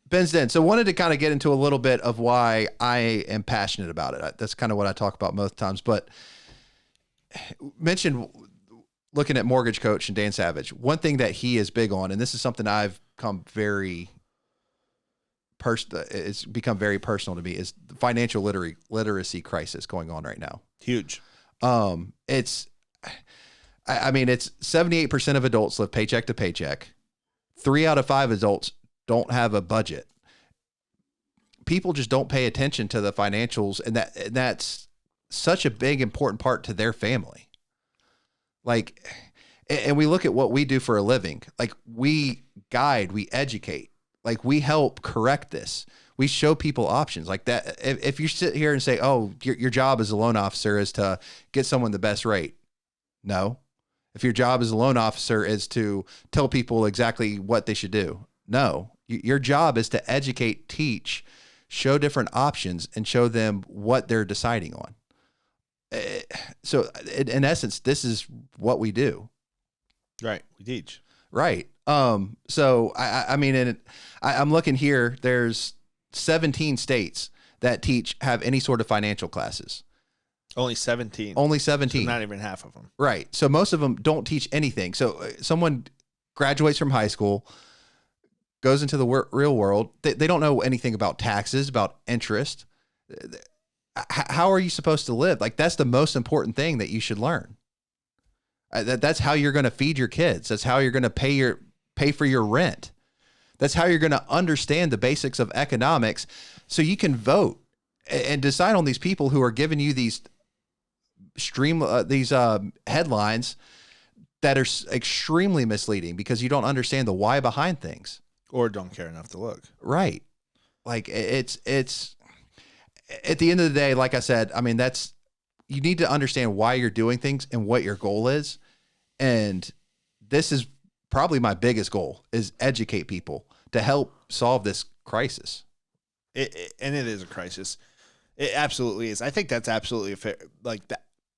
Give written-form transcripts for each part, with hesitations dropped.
Ben's Den. So wanted to kind of get into a little bit of why I am passionate about it. That's kind of what I talk about most times, but mentioned looking at Mortgage Coach and Dan Savage. One thing that he is big on, and this is something I've come it's become very personal to me, is the financial literacy crisis going on right now. Huge. It's 78% of adults live paycheck to paycheck. 3 out of 5 adults don't have a budget. People just don't pay attention to the financials, and that's such a big, important part to their family. Like, and we look at what we do for a living. Like, we guide, we educate, like we help correct this. We show people options like that. If you sit here and say, oh, your job as a loan officer is to get someone the best rate. No. If your job as a loan officer is to tell people exactly what they should do. No. Your job is to educate, teach, show different options, and show them what they're deciding on. So in essence, this is what we do. Right. We teach. Right. So I'm looking here, there's 17 states that have any sort of financial classes. Only 17. Only 17. So not even half of them. Right. So most of them don't teach anything. So someone graduates from high school, goes into the real world. They don't know anything about taxes, about interest. How are you supposed to live? Like, that's the most important thing that you should learn. That's how you're going to feed your kids. That's how you're going to pay for your rent. That's how you're going to understand the basics of economics so you can vote and decide on these people who are giving you these headlines that are extremely misleading because you don't understand the why behind things. Or don't care enough to look. Right. Like, it's at the end of the day, like I said, I mean, you need to understand why you're doing things and what your goal is. And this is probably my biggest goal, is educate people to help solve this crisis. And it is a crisis. It absolutely is. I think that's absolutely fair. Like,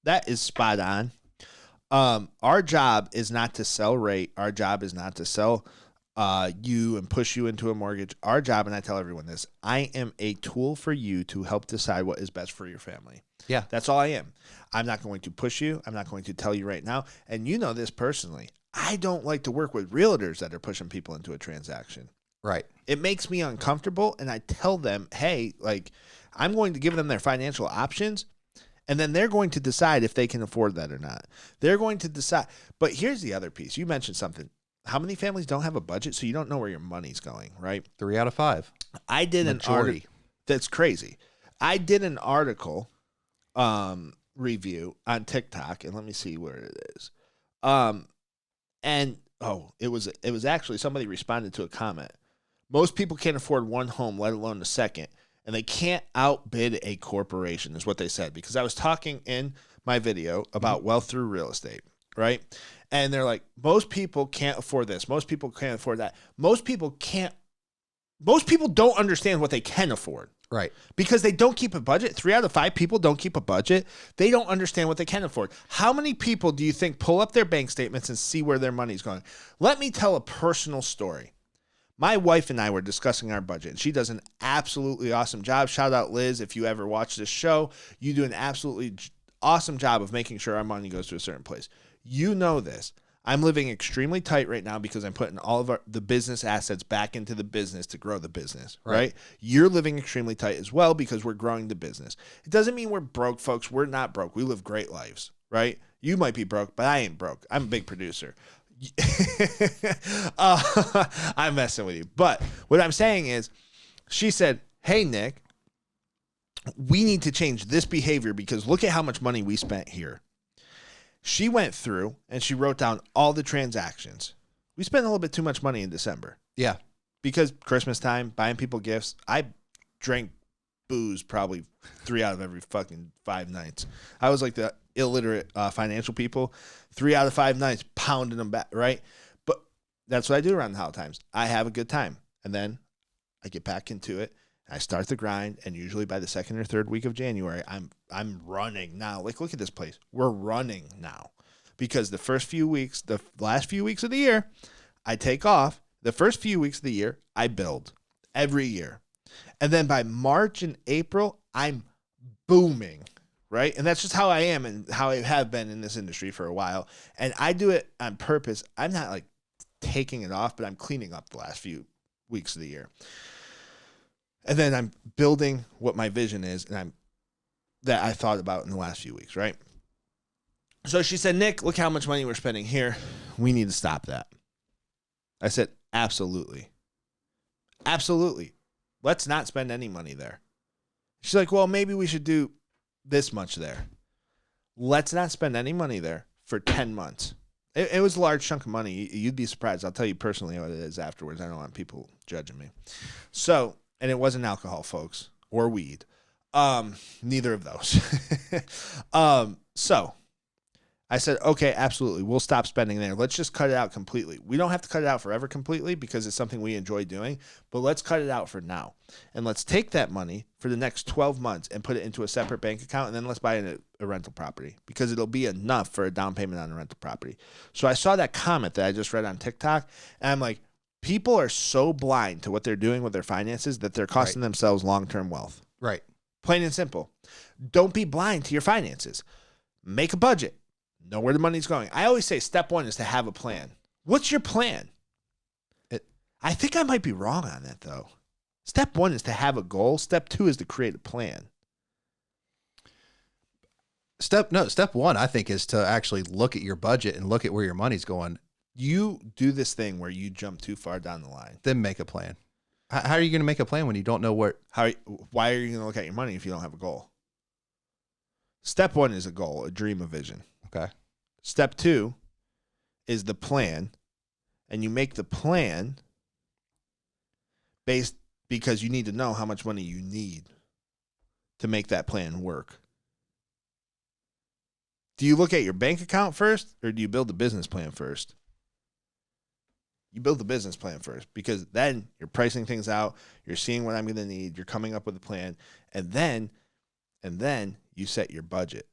that is spot on. Our job is not to sell rate. Our job is not to sell you and push you into a mortgage. Our job, and I tell everyone this, I am a tool for you to help decide what is best for your family. Yeah. That's all I am. I'm not going to push you. I'm not going to tell you right now. And you know this personally. I don't like to work with realtors that are pushing people into a transaction. Right. It makes me uncomfortable, and I tell them, hey, like, I'm going to give them their financial options, and then they're going to decide if they can afford that or not. They're going to decide. But here's the other piece. You mentioned something. How many families don't have a budget, so you don't know where your money's going, right? 3 out of 5. I did an article. That's crazy. I did an article review on TikTok, and let me see where it is. It was actually somebody responded to a comment. Most people can't afford one home, let alone a second, and they can't outbid a corporation, is what they said. Because I was talking in my video about wealth through real estate, right? And they're like, most people can't afford this. Most people can't afford that. Most people don't understand what they can afford. Right. Because they don't keep a budget. 3 out of 5 people don't keep a budget. They don't understand what they can afford. How many people do you think pull up their bank statements and see where their money's going? Let me tell a personal story. My wife and I were discussing our budget, and she does an absolutely awesome job. Shout out, Liz. If you ever watch this show, you do an absolutely awesome job of making sure our money goes to a certain place. You know this. I'm living extremely tight right now because I'm putting all of the business assets back into the business to grow the business, right? You're living extremely tight as well because we're growing the business. It doesn't mean we're broke, folks. We're not broke. We live great lives, right? You might be broke, but I ain't broke. I'm a big producer. I'm messing with you. But what I'm saying is, she said, hey, Nick, we need to change this behavior because look at how much money we spent here. She went through and she wrote down all the transactions. We spent a little bit too much money in December. Yeah. Because Christmas time, buying people gifts. I drank booze probably 3 out of every fucking 5 nights. I was like the illiterate financial people. 3 out of 5 nights, pounding them back, right? But that's what I do around the holiday times. I have a good time. And then I get back into it. I start the grind, and usually by the 2nd or 3rd week of January, I'm running now. Like, look at this place. We're running now. Because the last few weeks of the year, I take off The first few weeks of the year, I build every year. And then by March and April, I'm booming, right? And that's just how I am and how I have been in this industry for a while. And I do it on purpose. I'm not like taking it off, but I'm cleaning up the last few weeks of the year. And then I'm building what my vision is and that I thought about in the last few weeks, right? So she said, Nick, look how much money we're spending here. We need to stop that. I said, absolutely. Absolutely. Let's not spend any money there. She's like, well, maybe we should do this much there. Let's not spend any money there for 10 months. It was a large chunk of money. You'd be surprised. I'll tell you personally what it is afterwards. I don't want people judging me. So, and it wasn't alcohol, folks, or weed. Neither of those. So I said, okay, absolutely. We'll stop spending there. Let's just cut it out completely. We don't have to cut it out forever completely because it's something we enjoy doing, but let's cut it out for now. And let's take that money for the next 12 months and put it into a separate bank account. And then let's buy a rental property because it'll be enough for a down payment on a rental property. So I saw that comment that I just read on TikTok and I'm like, people are so blind to what they're doing with their finances that they're costing themselves long-term wealth. Right. Plain and simple. Don't be blind to your finances. Make a budget. Know where the money's going. I always say step one is to have a plan. What's your plan? I think I might be wrong on that, though. Step one is to have a goal. Step two is to create a plan. Step one, I think, is to actually look at your budget and look at where your money's going. You do this thing where you jump too far down the line. Then make a plan. How are you going to make a plan when you don't know where? Why are you going to look at your money if you don't have a goal? Step one is a goal, a dream, a vision. Okay. Step two is the plan, and you make the plan based because you need to know how much money you need to make that plan work. Do you look at your bank account first, or do you build the business plan first? You build the business plan first because then you're pricing things out, you're seeing what I'm going to need, you're coming up with a plan, and then you set your budget,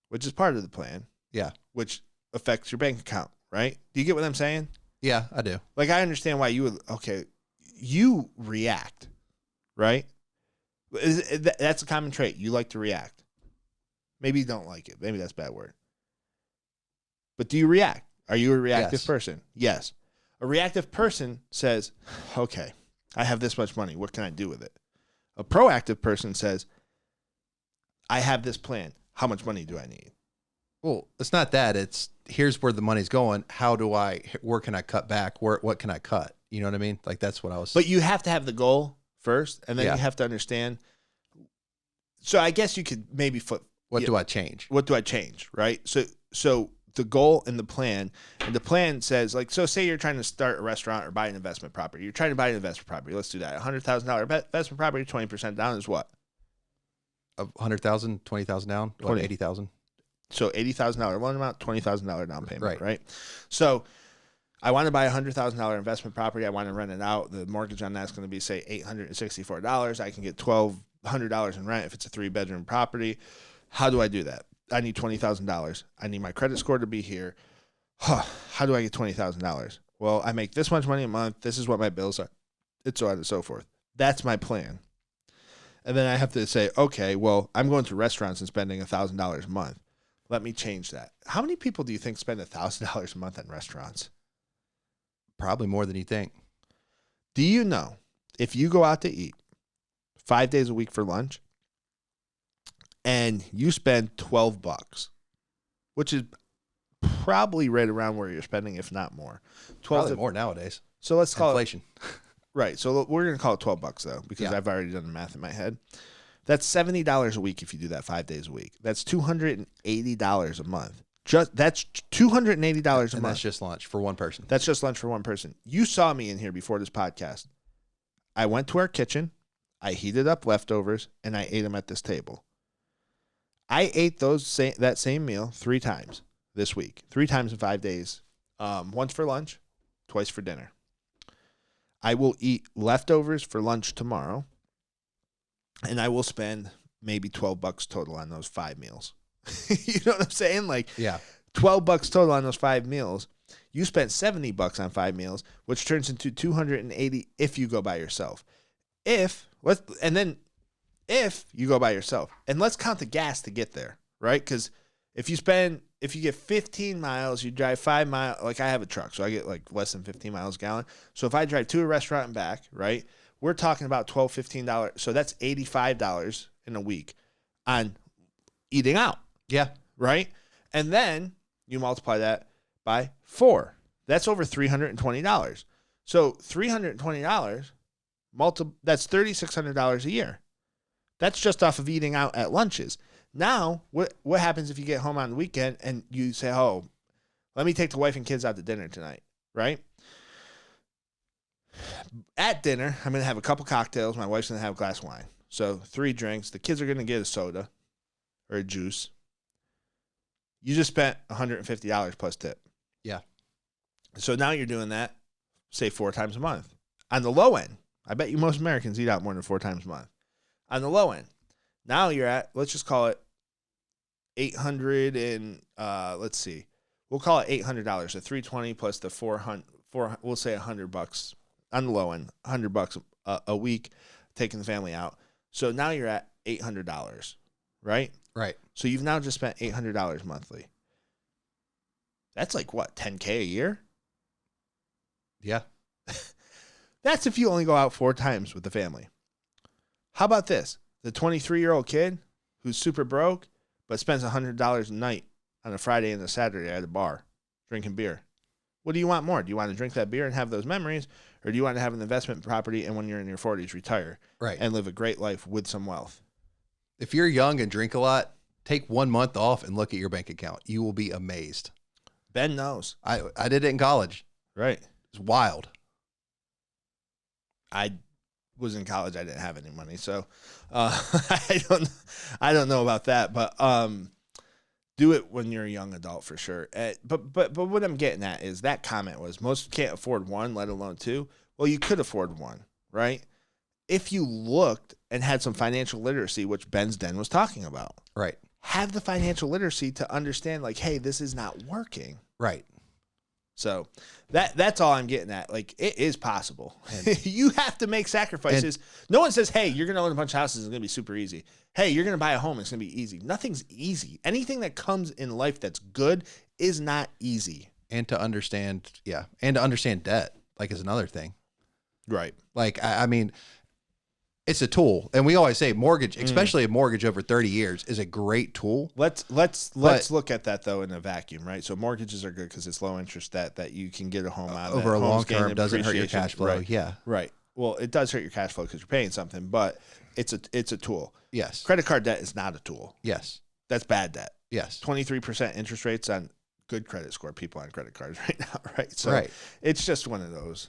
which is part of the plan. Yeah. Which affects your bank account, right? Do you get what I'm saying? Yeah, I do. Like, I understand why you react, right? That's a common trait. You like to react. Maybe you don't like it. Maybe that's a bad word. But do you react? Are you a reactive person? Yes. A reactive person says, okay, I have this much money. What can I do with it? A proactive person says, I have this plan. How much money do I need? Well, it's not that. It's here's where the money's going. Where can I cut back? What can I cut? You know what I mean? Like that's what I was. But you have to have the goal first, and then you have to understand. So I guess you could maybe flip. What do I change? What do I change? Right. So the goal and the plan says, like, so say you're trying to start a restaurant or buy an investment property. You're trying to buy an investment property. Let's do that. $100,000 investment property, 20% down is what? 100,000, 20,000 down, 80,000. So $80,000 loan amount, $20,000 down payment, right? So I want to buy a $100,000 investment property. I want to rent it out. The mortgage on that's going to be, say, $864. I can get $1,200 in rent if it's a 3-bedroom property. How do I do that? I need $20,000. I need my credit score to be here. How do I get $20,000? Well, I make this much money a month. This is what my bills are. It's so on and so forth. That's my plan. And then I have to say, okay, well, I'm going to restaurants and spending $1,000 a month. Let me change that. How many people do you think spend $1,000 a month on restaurants? Probably more than you think. Do you know if you go out to eat 5 days a week for lunch and you spend $12, which is probably right around where you're spending, if not more. Probably more nowadays. So let's call inflation. Right. So we're going to call it $12 though, because I've already done the math in my head. That's $70 a week if you do that 5 days a week. That's $280 a month. That's $280 a month. And that's just lunch for one person. That's just lunch for one person. You saw me in here before this podcast. I went to our kitchen, I heated up leftovers, and I ate them at this table. I ate that same meal 3 times this week. 3 times in 5 days. Once for lunch, twice for dinner. I will eat leftovers for lunch tomorrow. And I will spend maybe $12 total on those 5 meals. You know what I'm saying? Like, yeah, $12 total on those 5 meals. You spent $70 on 5 meals, which turns into $280 if you go by yourself. If you go by yourself, and let's count the gas to get there, right? Because if you get 15 miles, you drive 5 miles. Like I have a truck, so I get like less than 15 miles a gallon. So if I drive to a restaurant and back, right, we're talking about $12, $15. So that's $85 in a week on eating out. Yeah. Right? And then you multiply that by 4. That's over $320. So $320, that's $3,600 a year. That's just off of eating out at lunches. Now, what happens if you get home on the weekend and you say, oh, let me take the wife and kids out to dinner tonight, right? At dinner, I'm going to have a couple cocktails. My wife's going to have a glass of wine. So 3 drinks. The kids are going to get a soda or a juice. You just spent $150 plus tip. Yeah. So now you're doing that, say 4 times a month. On the low end, I bet you most Americans eat out more than 4 times a month. On the low end, now you're at, let's just call it 800 and let's see. We'll call it $800. The 320 plus the 400, we'll say $100 on the low end, $100 a week, taking the family out. So now you're at $800, right? Right. So you've now just spent $800 monthly. That's like what, $10K a year? Yeah. That's if you only go out 4 times with the family. How about this? The 23-year-old kid who's super broke but spends $100 a night on a Friday and a Saturday at a bar drinking beer. What do you want more? Do you want to drink that beer and have those memories, or do you want to have an investment property and when you're in your 40s retire and live a great life with some wealth? If you're young and drink a lot, take 1 month off and look at your bank account. You will be amazed. Ben knows. I did it in college. Right. It's wild. I was in college. I didn't have any money, so I don't know about that. But do it when you're a young adult for sure. But what I'm getting at is that comment was most can't afford 1, let alone 2. Well, you could afford 1, right? If you looked and had some financial literacy, which Ben's Den was talking about. Right. Have the financial literacy to understand, like, hey, this is not working. Right. So that's all I'm getting at. Like, it is possible. You have to make sacrifices. No one says, hey, you're going to own a bunch of houses. It's going to be super easy. Hey, you're going to buy a home. It's going to be easy. Nothing's easy. Anything that comes in life that's good is not easy. And to understand, debt, like, is another thing. Right. Like, I mean, it's a tool. And we always say mortgage, especially a mortgage over 30 years, is a great tool. Let's look at that, though, in a vacuum, right? So mortgages are good because it's low interest debt that you can get a home out of. Over a long term, doesn't hurt your cash flow. Right. Yeah. Right. Well, it does hurt your cash flow because you're paying something, but it's a tool. Yes. Credit card debt is not a tool. Yes. That's bad debt. Yes. 23% interest rates on good credit score people on credit cards right now, right? So it's just one of those.